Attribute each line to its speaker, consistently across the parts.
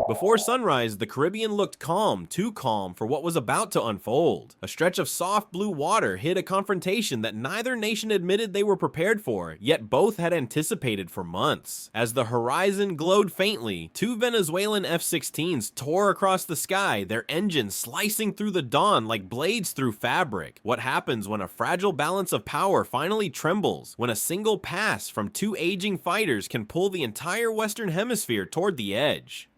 Speaker 1: Before sunrise, the Caribbean looked calm, too calm for what was about to unfold. A stretch of soft blue water hid a confrontation that neither nation admitted they were prepared for, yet both had anticipated for months. As the horizon glowed faintly, two Venezuelan F-16s tore across the sky, their engines slicing through the dawn like blades through fabric. What happens when a fragile balance of power finally trembles, when a single pass from two aging fighters can pull the entire Western Hemisphere toward the edge?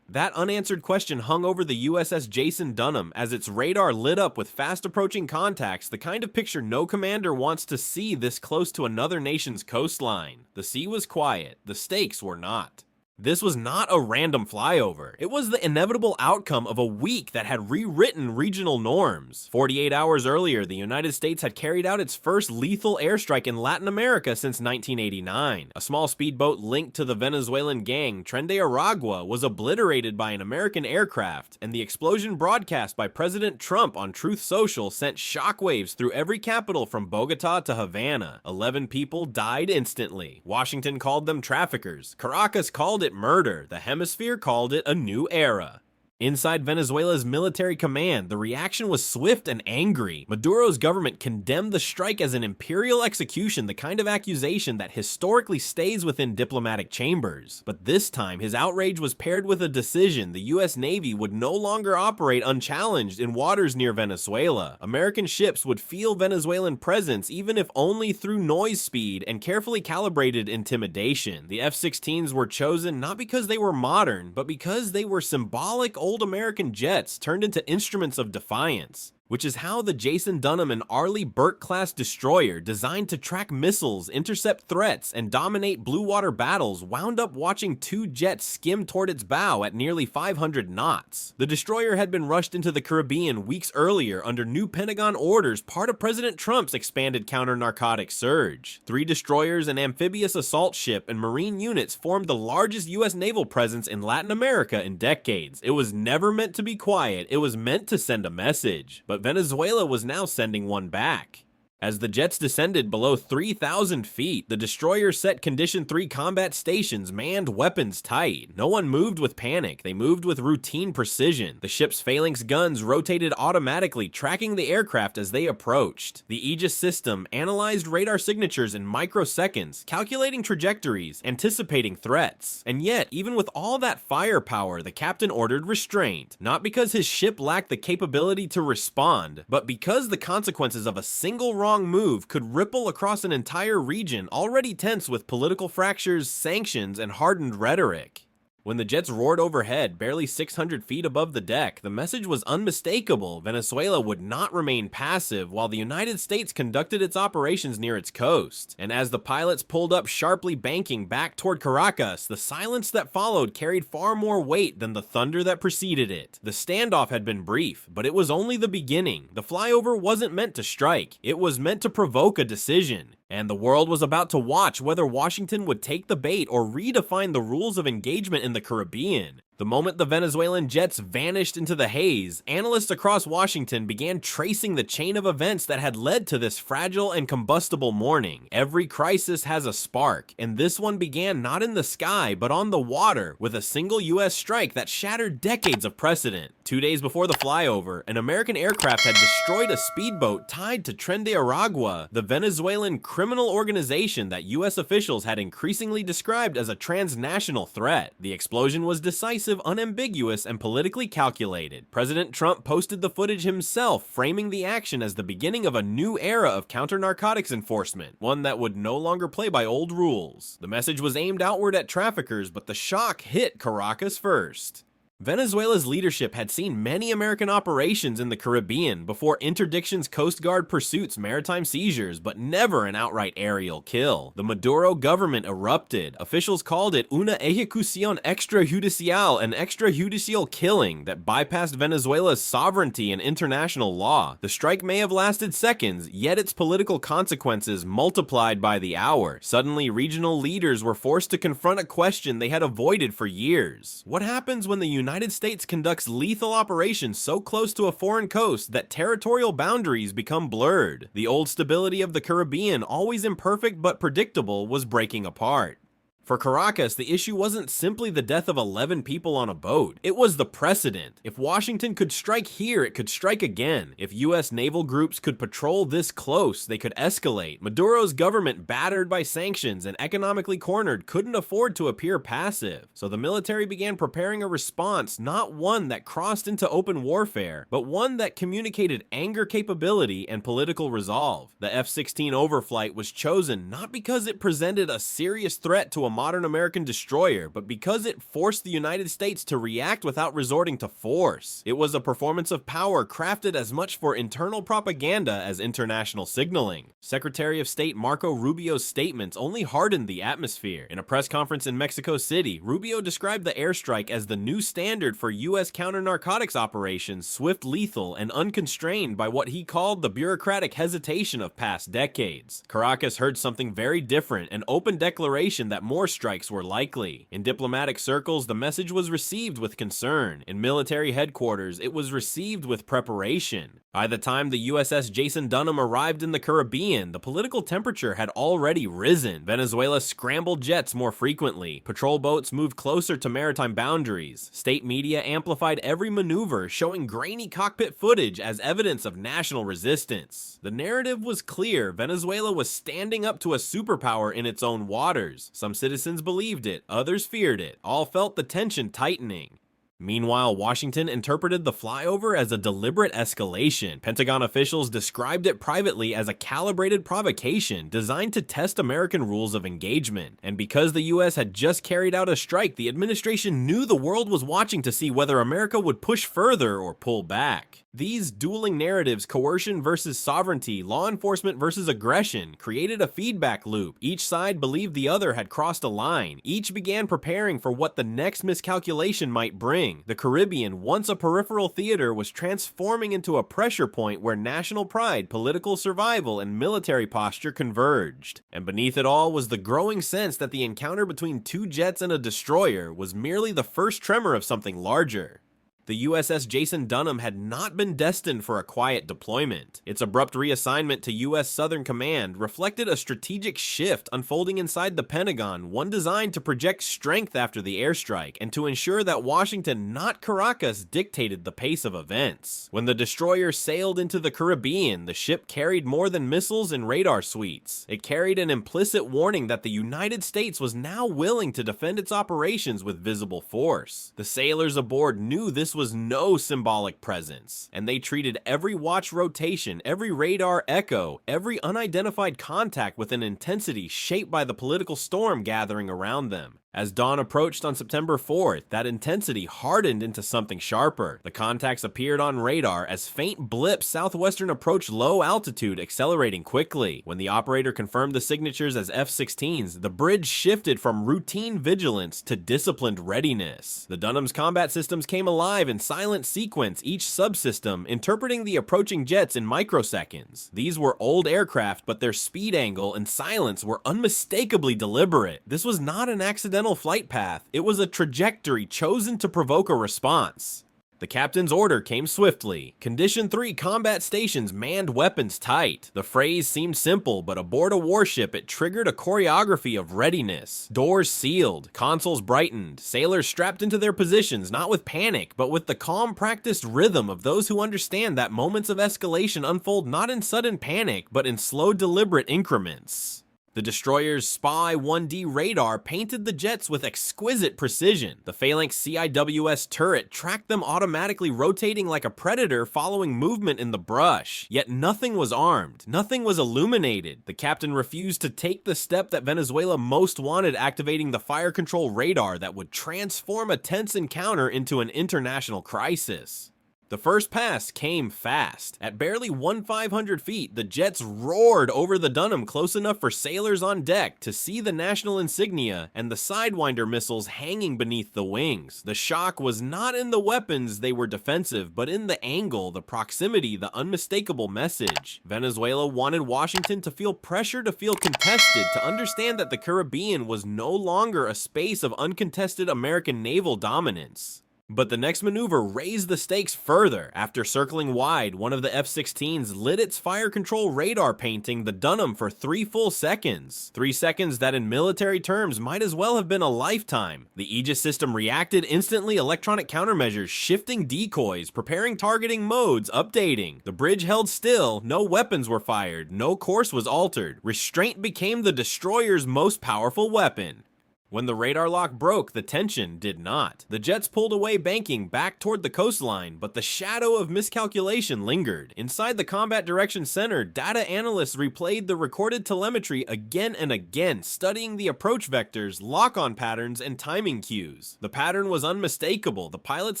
Speaker 1: That unanswered question hung over the USS Jason Dunham as its radar lit up with fast-approaching contacts, the kind of picture no commander wants to see this close to another nation's coastline. The sea was quiet, the stakes were not. This was not a random flyover. It was the inevitable outcome of a week that had rewritten regional norms. 48 hours earlier, the United States had carried out its first lethal airstrike in Latin America since 1989. A small speedboat linked to the Venezuelan gang, Tren de Aragua, was obliterated by an American aircraft, and the explosion broadcast by President Trump on Truth Social sent shockwaves through every capital from Bogota to Havana. 11 people died instantly. Washington called them traffickers. Caracas called it murder. The hemisphere called it a new era. Inside Venezuela's military command, the reaction was swift and angry. Maduro's government condemned the strike as an imperial execution, the kind of accusation that historically stays within diplomatic chambers. But this time, his outrage was paired with a decision: the US Navy would no longer operate unchallenged in waters near Venezuela. American ships would feel Venezuelan presence, even if only through noise speed and carefully calibrated intimidation. The F-16s were chosen not because they were modern, but because they were symbolic old American jets turned into instruments of defiance. Which is how the Jason Dunham and Arleigh Burke-class destroyer, designed to track missiles, intercept threats, and dominate blue water battles, wound up watching two jets skim toward its bow at nearly 500 knots. The destroyer had been rushed into the Caribbean weeks earlier under new Pentagon orders, part of President Trump's expanded counter-narcotic surge. 3 destroyers, an amphibious assault ship, and Marine units formed the largest US naval presence in Latin America in decades. It was never meant to be quiet, it was meant to send a message. But Venezuela was now sending one back. As the jets descended below 3,000 feet, the destroyer set Condition 3 combat stations, manned weapons tight. No one moved with panic, they moved with routine precision. The ship's phalanx guns rotated automatically, tracking the aircraft as they approached. The Aegis system analyzed radar signatures in microseconds, calculating trajectories, anticipating threats. And yet, even with all that firepower, the captain ordered restraint. Not because his ship lacked the capability to respond, but because the consequences of a single wrong move could ripple across an entire region already tense with political fractures, sanctions, and hardened rhetoric. When the jets roared overhead, barely 600 feet above the deck, the message was unmistakable: Venezuela would not remain passive while the United States conducted its operations near its coast. And as the pilots pulled up sharply banking back toward Caracas, the silence that followed carried far more weight than the thunder that preceded it. The standoff had been brief, but it was only the beginning. The flyover wasn't meant to strike, it was meant to provoke a decision. And the world was about to watch whether Washington would take the bait or redefine the rules of engagement in the Caribbean. The moment the Venezuelan jets vanished into the haze, analysts across Washington began tracing the chain of events that had led to this fragile and combustible morning. Every crisis has a spark, and this one began not in the sky, but on the water, with a single US strike that shattered decades of precedent. 2 days before the flyover, an American aircraft had destroyed a speedboat tied to Tren de Aragua, the Venezuelan criminal organization that US officials had increasingly described as a transnational threat. The explosion was decisive, unambiguous, and politically calculated. President Trump posted the footage himself, framing the action as the beginning of a new era of counter-narcotics enforcement, one that would no longer play by old rules. The message was aimed outward at traffickers, but the shock hit Caracas first. Venezuela's leadership had seen many American operations in the Caribbean before interdictions, Coast Guard pursuits, maritime seizures, but never an outright aerial kill. The Maduro government erupted. Officials called it una ejecución extrajudicial, an extrajudicial killing that bypassed Venezuela's sovereignty and international law. The strike may have lasted seconds, yet its political consequences multiplied by the hour. Suddenly, regional leaders were forced to confront a question they had avoided for years. What happens when the United States conducts lethal operations so close to a foreign coast that territorial boundaries become blurred? The old stability of the Caribbean, always imperfect but predictable, was breaking apart. For Caracas, the issue wasn't simply the death of 11 people on a boat. It was the precedent. If Washington could strike here, it could strike again. If US naval groups could patrol this close, they could escalate. Maduro's government, battered by sanctions and economically cornered, couldn't afford to appear passive. So the military began preparing a response, not one that crossed into open warfare, but one that communicated anger capability and political resolve. The F-16 overflight was chosen not because it presented a serious threat to a modern American destroyer, but because it forced the United States to react without resorting to force. It was a performance of power crafted as much for internal propaganda as international signaling. Secretary of State Marco Rubio's statements only hardened the atmosphere. In a press conference in Mexico City, Rubio described the airstrike as the new standard for U.S. counter-narcotics operations, swift, lethal, and unconstrained by what he called the bureaucratic hesitation of past decades. Caracas heard something very different, an open declaration that more strikes were likely. In diplomatic circles, the message was received with concern. In military headquarters, it was received with preparation. By the time the USS Jason Dunham arrived in the Caribbean, the political temperature had already risen. Venezuela scrambled jets more frequently. Patrol boats moved closer to maritime boundaries. State media amplified every maneuver, showing grainy cockpit footage as evidence of national resistance. The narrative was clear. Venezuela was standing up to a superpower in its own waters. Some citizens believed it, others feared it. All felt the tension tightening. Meanwhile, Washington interpreted the flyover as a deliberate escalation. Pentagon officials described it privately as a calibrated provocation designed to test American rules of engagement. And because the US had just carried out a strike, the administration knew the world was watching to see whether America would push further or pull back. These dueling narratives, coercion versus sovereignty, law enforcement versus aggression, created a feedback loop. Each side believed the other had crossed a line. Each began preparing for what the next miscalculation might bring. The Caribbean, once a peripheral theater, was transforming into a pressure point where national pride, political survival, and military posture converged. And beneath it all was the growing sense that the encounter between two jets and a destroyer was merely the first tremor of something larger. The USS Jason Dunham had not been destined for a quiet deployment. Its abrupt reassignment to U.S. Southern Command reflected a strategic shift unfolding inside the Pentagon, one designed to project strength after the airstrike and to ensure that Washington, not Caracas, dictated the pace of events. When the destroyer sailed into the Caribbean, the ship carried more than missiles and radar suites. It carried an implicit warning that the United States was now willing to defend its operations with visible force. The sailors aboard knew this was no symbolic presence, and they treated every watch rotation, every radar echo, every unidentified contact with an intensity shaped by the political storm gathering around them. As dawn approached on September 4th, that intensity hardened into something sharper. The contacts appeared on radar as faint blips southwestern approached low altitude, accelerating quickly. When the operator confirmed the signatures as F-16s, the bridge shifted from routine vigilance to disciplined readiness. The Dunham's combat systems came alive in silent sequence, each subsystem interpreting the approaching jets in microseconds. These were old aircraft, but their speed angle and silence were unmistakably deliberate. This was not an accidental flight path, it was a trajectory chosen to provoke a response. The captain's order came swiftly. Condition 3 combat stations manned weapons tight. The phrase seemed simple, but aboard a warship it triggered a choreography of readiness. Doors sealed, consoles brightened, sailors strapped into their positions not with panic, but with the calm practiced rhythm of those who understand that moments of escalation unfold not in sudden panic, but in slow deliberate increments. The destroyer's SPY 1D radar painted the jets with exquisite precision. The Phalanx CIWS turret tracked them automatically rotating like a predator following movement in the brush. Yet nothing was armed, nothing was illuminated. The captain refused to take the step that Venezuela most wanted, activating the fire control radar that would transform a tense encounter into an international crisis. The first pass came fast. At barely 1,500 feet, the jets roared over the Dunham close enough for sailors on deck to see the national insignia and the Sidewinder missiles hanging beneath the wings. The shock was not in the weapons, they were defensive, but in the angle, the proximity, the unmistakable message. Venezuela wanted Washington to feel pressure, to feel contested, to understand that the Caribbean was no longer a space of uncontested American naval dominance. But the next maneuver raised the stakes further. After circling wide, one of the F-16s lit its fire control radar painting the Dunham for 3 full seconds. 3 seconds that in military terms might as well have been a lifetime. The Aegis system reacted instantly, electronic countermeasures shifting decoys, preparing targeting modes, updating. The bridge held still, no weapons were fired, no course was altered. Restraint became the destroyer's most powerful weapon. When the radar lock broke, the tension did not. The jets pulled away, banking back toward the coastline, but the shadow of miscalculation lingered. Inside the Combat Direction Center, data analysts replayed the recorded telemetry again and again, studying the approach vectors, lock-on patterns, and timing cues. The pattern was unmistakable. The pilots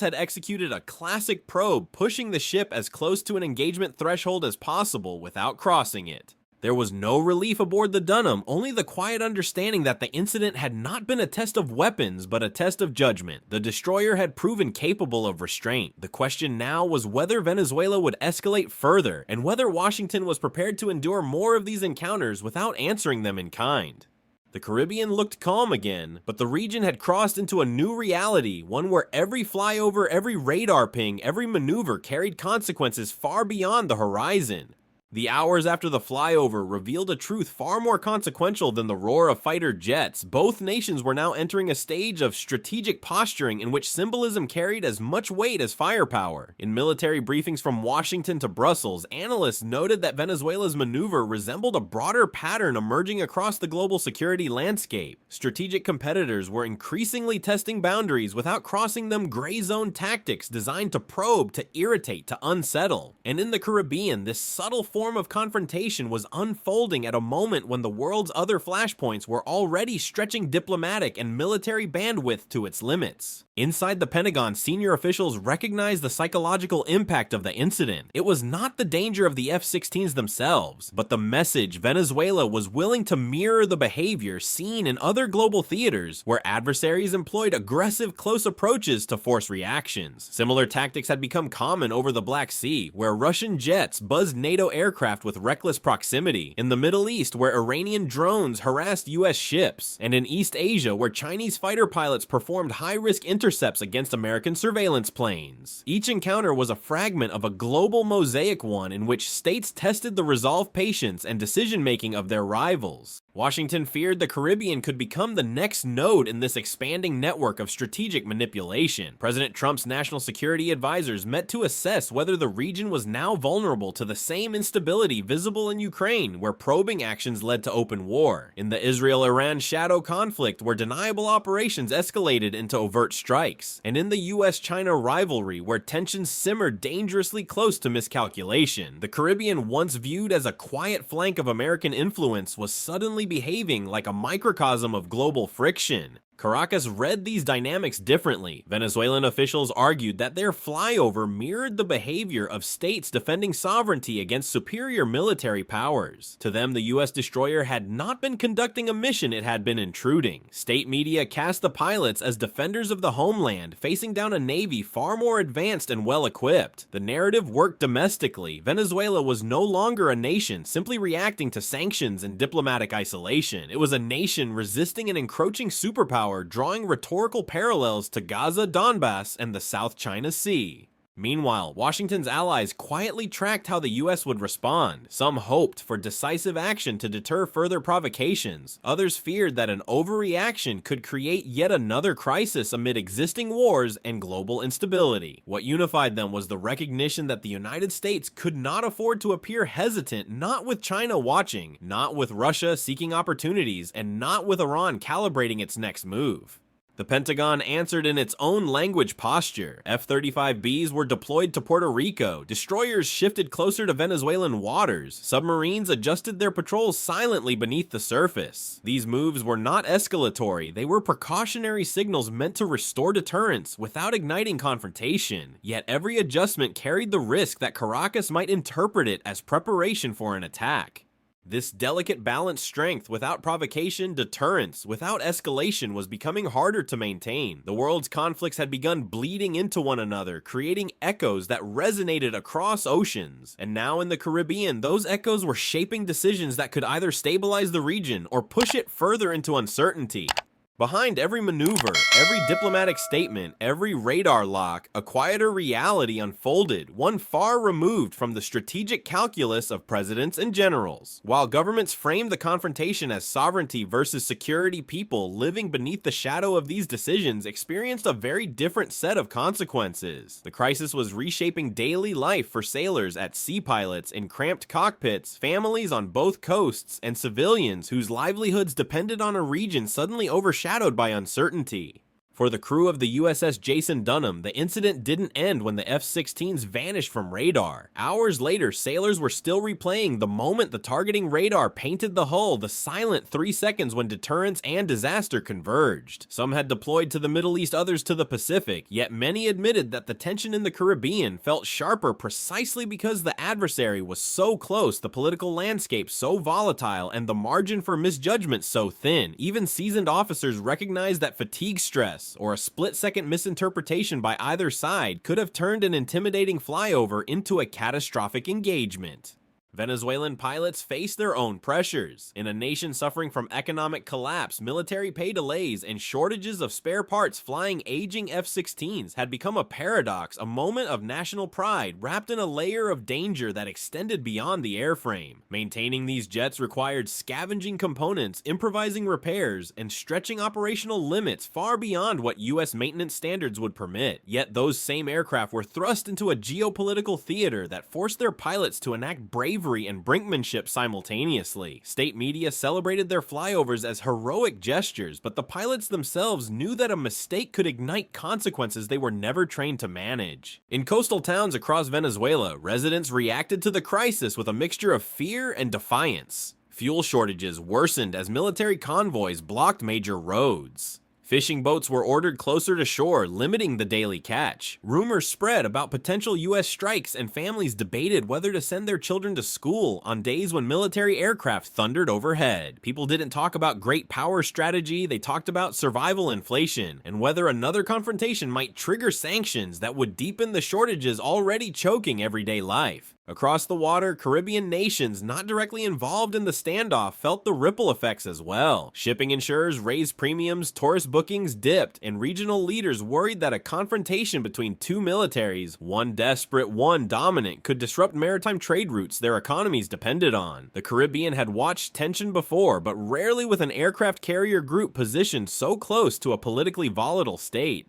Speaker 1: had executed a classic probe, pushing the ship as close to an engagement threshold as possible without crossing it. There was no relief aboard the Dunham, only the quiet understanding that the incident had not been a test of weapons, but a test of judgment. The destroyer had proven capable of restraint. The question now was whether Venezuela would escalate further, and whether Washington was prepared to endure more of these encounters without answering them in kind. The Caribbean looked calm again, but the region had crossed into a new reality, one where every flyover, every radar ping, every maneuver carried consequences far beyond the horizon. The hours after the flyover revealed a truth far more consequential than the roar of fighter jets. Both nations were now entering a stage of strategic posturing in which symbolism carried as much weight as firepower. In military briefings from Washington to Brussels, analysts noted that Venezuela's maneuver resembled a broader pattern emerging across the global security landscape. Strategic competitors were increasingly testing boundaries without crossing them, gray zone tactics designed to probe, to irritate, to unsettle. And in the Caribbean, this subtle form of confrontation was unfolding at a moment when the world's other flashpoints were already stretching diplomatic and military bandwidth to its limits. Inside the Pentagon, senior officials recognized the psychological impact of the incident. It was not the danger of the F-16s themselves, but the message Venezuela was willing to mirror the behavior seen in other global theaters where adversaries employed aggressive close approaches to force reactions. Similar tactics had become common over the Black Sea, where Russian jets buzzed NATO aircraft with reckless proximity, in the Middle East where Iranian drones harassed US ships, and in East Asia where Chinese fighter pilots performed high-risk intercepts against American surveillance planes. Each encounter was a fragment of a global mosaic, one in which states tested the resolve, patience, and decision-making of their rivals. Washington feared the Caribbean could become the next node in this expanding network of strategic manipulation. President Trump's national security advisors met to assess whether the region was now vulnerable to the same instability visible in Ukraine, where probing actions led to open war, in the Israel-Iran shadow conflict, where deniable operations escalated into overt strikes, and in the US-China rivalry, where tensions simmered dangerously close to miscalculation. The Caribbean, once viewed as a quiet flank of American influence, was suddenly behaving like a microcosm of global friction. Caracas read these dynamics differently. Venezuelan officials argued that their flyover mirrored the behavior of states defending sovereignty against superior military powers. To them, the US destroyer had not been conducting a mission, it had been intruding. State media cast the pilots as defenders of the homeland, facing down a navy far more advanced and well-equipped. The narrative worked domestically. Venezuela was no longer a nation simply reacting to sanctions and diplomatic isolation. It was a nation resisting an encroaching superpower, drawing rhetorical parallels to Gaza, Donbass, and the South China Sea. Meanwhile, Washington's allies quietly tracked how the US would respond. Some hoped for decisive action to deter further provocations. Others feared that an overreaction could create yet another crisis amid existing wars and global instability. What unified them was the recognition that the United States could not afford to appear hesitant, not with China watching, not with Russia seeking opportunities, and not with Iran calibrating its next move. The Pentagon answered in its own language posture. F-35Bs were deployed to Puerto Rico, destroyers shifted closer to Venezuelan waters, submarines adjusted their patrols silently beneath the surface. These moves were not escalatory, they were precautionary signals meant to restore deterrence without igniting confrontation. Yet every adjustment carried the risk that Caracas might interpret it as preparation for an attack. This delicate balanced strength without provocation, deterrence without escalation was becoming harder to maintain. The world's conflicts had begun bleeding into one another, creating echoes that resonated across oceans. And now in the Caribbean, those echoes were shaping decisions that could either stabilize the region or push it further into uncertainty. Behind every maneuver, every diplomatic statement, every radar lock, a quieter reality unfolded, one far removed from the strategic calculus of presidents and generals. While governments framed the confrontation as sovereignty versus security, people living beneath the shadow of these decisions experienced a very different set of consequences. The crisis was reshaping daily life for sailors at sea, pilots in cramped cockpits, families on both coasts, and civilians whose livelihoods depended on a region suddenly overshadowed by uncertainty. For the crew of the USS Jason Dunham, the incident didn't end when the F-16s vanished from radar. Hours later, sailors were still replaying the moment the targeting radar painted the hull, the silent 3 seconds when deterrence and disaster converged. Some had deployed to the Middle East, others to the Pacific, yet many admitted that the tension in the Caribbean felt sharper precisely because the adversary was so close, the political landscape so volatile, and the margin for misjudgment so thin. Even seasoned officers recognized that fatigue stress, or a split-second misinterpretation by either side, could have turned an intimidating flyover into a catastrophic engagement. Venezuelan pilots face their own pressures. In a nation suffering from economic collapse, military pay delays, and shortages of spare parts, flying aging F-16s had become a paradox, a moment of national pride wrapped in a layer of danger that extended beyond the airframe. Maintaining these jets required scavenging components, improvising repairs, and stretching operational limits far beyond what US maintenance standards would permit. Yet those same aircraft were thrust into a geopolitical theater that forced their pilots to enact bravery and brinkmanship simultaneously. State media celebrated their flyovers as heroic gestures, but the pilots themselves knew that a mistake could ignite consequences they were never trained to manage. In coastal towns across Venezuela, residents reacted to the crisis with a mixture of fear and defiance. Fuel shortages worsened as military convoys blocked major roads. Fishing boats were ordered closer to shore, limiting the daily catch. Rumors spread about potential US strikes, and families debated whether to send their children to school on days when military aircraft thundered overhead. People didn't talk about great power strategy, they talked about survival inflation, and whether another confrontation might trigger sanctions that would deepen the shortages already choking everyday life. Across the water, Caribbean nations not directly involved in the standoff felt the ripple effects as well. Shipping insurers raised premiums, tourist bookings dipped, and regional leaders worried that a confrontation between two militaries, one desperate, one dominant, could disrupt maritime trade routes their economies depended on. The Caribbean had watched tension before, but rarely with an aircraft carrier group positioned so close to a politically volatile state.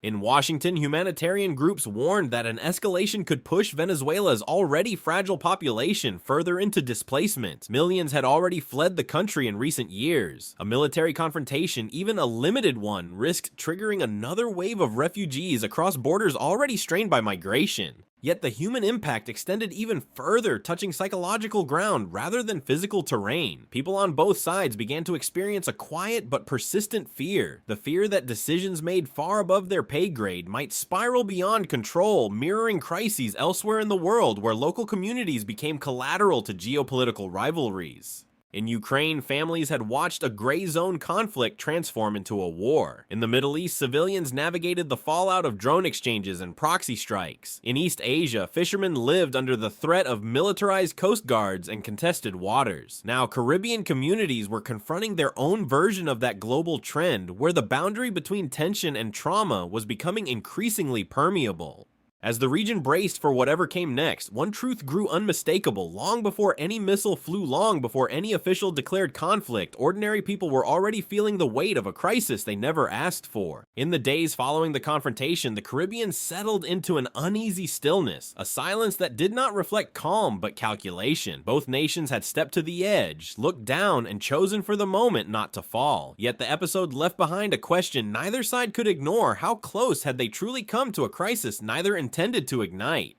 Speaker 1: In Washington, humanitarian groups warned that an escalation could push Venezuela's already fragile population further into displacement. Millions had already fled the country in recent years. A military confrontation, even a limited one, risked triggering another wave of refugees across borders already strained by migration. Yet the human impact extended even further, touching psychological ground rather than physical terrain. People on both sides began to experience a quiet but persistent fear. The fear that decisions made far above their pay grade might spiral beyond control, mirroring crises elsewhere in the world where local communities became collateral to geopolitical rivalries. In Ukraine, families had watched a gray zone conflict transform into a war. In the Middle East, civilians navigated the fallout of drone exchanges and proxy strikes. In East Asia, fishermen lived under the threat of militarized coast guards and contested waters. Now, Caribbean communities were confronting their own version of that global trend, where the boundary between tension and trauma was becoming increasingly permeable. As the region braced for whatever came next, one truth grew unmistakable. Long before any missile flew, long before any official declared conflict, ordinary people were already feeling the weight of a crisis they never asked for. In the days following the confrontation, the Caribbean settled into an uneasy stillness, a silence that did not reflect calm but calculation. Both nations had stepped to the edge, looked down, and chosen for the moment not to fall. Yet the episode left behind a question neither side could ignore: how close had they truly come to a crisis neither intended to ignite?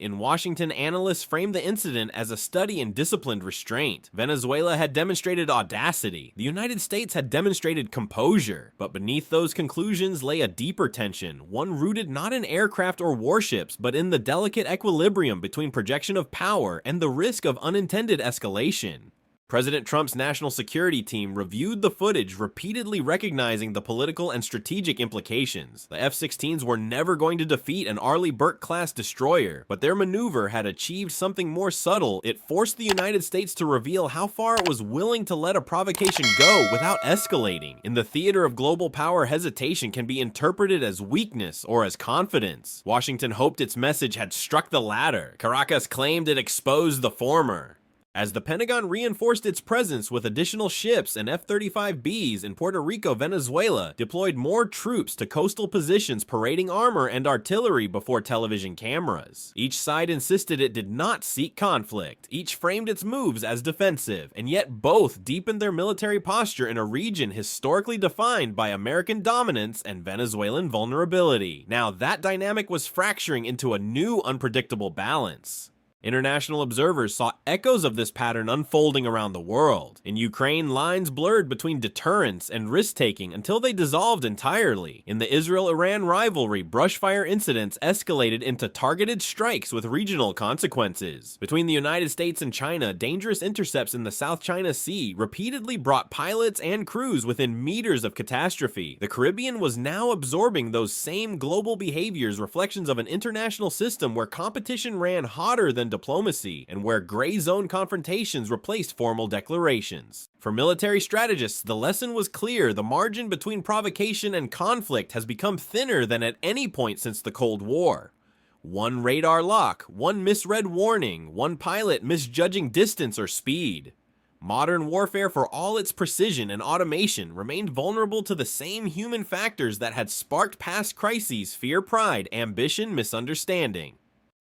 Speaker 1: In Washington, analysts framed the incident as a study in disciplined restraint. Venezuela had demonstrated audacity. The United States had demonstrated composure. But beneath those conclusions lay a deeper tension, one rooted not in aircraft or warships, but in the delicate equilibrium between projection of power and the risk of unintended escalation. President Trump's national security team reviewed the footage, repeatedly recognizing the political and strategic implications. The F-16s were never going to defeat an Arleigh Burke-class destroyer, but their maneuver had achieved something more subtle. It forced the United States to reveal how far it was willing to let a provocation go without escalating. In the theater of global power, hesitation can be interpreted as weakness or as confidence. Washington hoped its message had struck the latter. Caracas claimed it exposed the former. As the Pentagon reinforced its presence with additional ships and F-35Bs in Puerto Rico, Venezuela deployed more troops to coastal positions parading armor and artillery before television cameras. Each side insisted it did not seek conflict. Each framed its moves as defensive, and yet both deepened their military posture in a region historically defined by American dominance and Venezuelan vulnerability. Now that dynamic was fracturing into a new unpredictable balance. International observers saw echoes of this pattern unfolding around the world. In Ukraine, lines blurred between deterrence and risk-taking until they dissolved entirely. In the Israel-Iran rivalry, brushfire incidents escalated into targeted strikes with regional consequences. Between the United States and China, dangerous intercepts in the South China Sea repeatedly brought pilots and crews within meters of catastrophe. The Caribbean was now absorbing those same global behaviors, reflections of an international system where competition ran hotter than diplomacy, and where gray zone confrontations replaced formal declarations. For military strategists, the lesson was clear: the margin between provocation and conflict has become thinner than at any point since the Cold War. One radar lock, one misread warning, one pilot misjudging distance or speed. Modern warfare, for all its precision and automation, remained vulnerable to the same human factors that had sparked past crises: fear, pride, ambition, misunderstanding.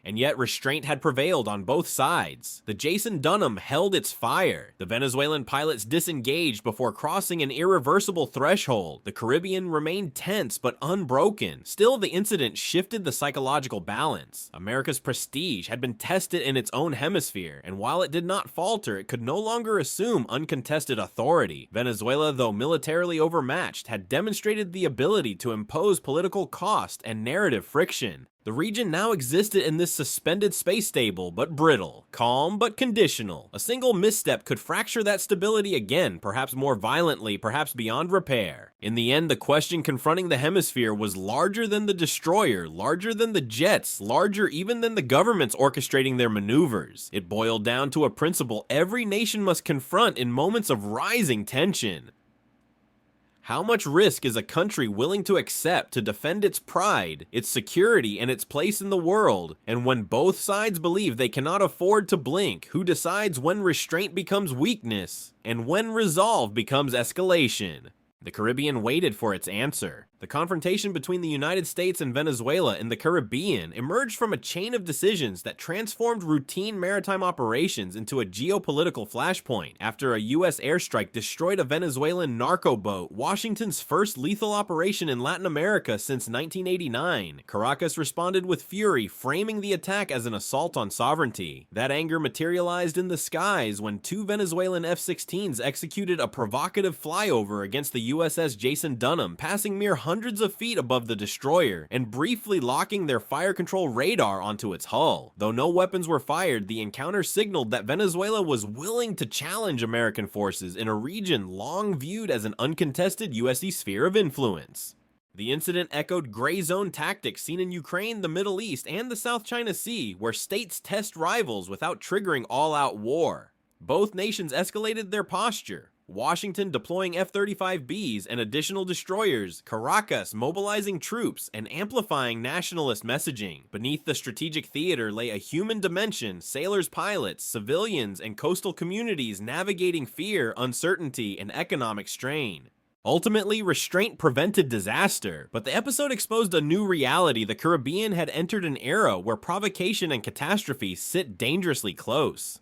Speaker 1: And yet restraint had prevailed on both sides. The Jason Dunham held its fire. The Venezuelan pilots disengaged before crossing an irreversible threshold. The Caribbean remained tense but unbroken. Still, the incident shifted the psychological balance. America's prestige had been tested in its own hemisphere, and while it did not falter, it could no longer assume uncontested authority. Venezuela, though militarily overmatched, had demonstrated the ability to impose political cost and narrative friction. The region now existed in this suspended space, stable but brittle, calm but conditional. A single misstep could fracture that stability again, perhaps more violently, perhaps beyond repair. In the end, the question confronting the hemisphere was larger than the destroyer, larger than the jets, larger even than the governments orchestrating their maneuvers. It boiled down to a principle every nation must confront in moments of rising tension. How much risk is a country willing to accept to defend its pride, its security, and its place in the world? And when both sides believe they cannot afford to blink, who decides when restraint becomes weakness and when resolve becomes escalation? The Caribbean waited for its answer. The confrontation between the United States and Venezuela in the Caribbean emerged from a chain of decisions that transformed routine maritime operations into a geopolitical flashpoint. After a U.S. airstrike destroyed a Venezuelan narco boat, Washington's first lethal operation in Latin America since 1989, Caracas responded with fury, framing the attack as an assault on sovereignty. That anger materialized in the skies when two Venezuelan F-16s executed a provocative flyover against the USS Jason Dunham, passing mere hundreds of feet above the destroyer and briefly locking their fire control radar onto its hull. Though no weapons were fired, the encounter signaled that Venezuela was willing to challenge American forces in a region long viewed as an uncontested U.S. sphere of influence. The incident echoed gray zone tactics seen in Ukraine, the Middle East, and the South China Sea, where states test rivals without triggering all-out war. Both nations escalated their posture. Washington deploying F-35Bs and additional destroyers, Caracas mobilizing troops and amplifying nationalist messaging. Beneath the strategic theater lay a human dimension: sailors, pilots, civilians, and coastal communities navigating fear, uncertainty, and economic strain. Ultimately, restraint prevented disaster, but the episode exposed a new reality: the Caribbean had entered an era where provocation and catastrophe sit dangerously close.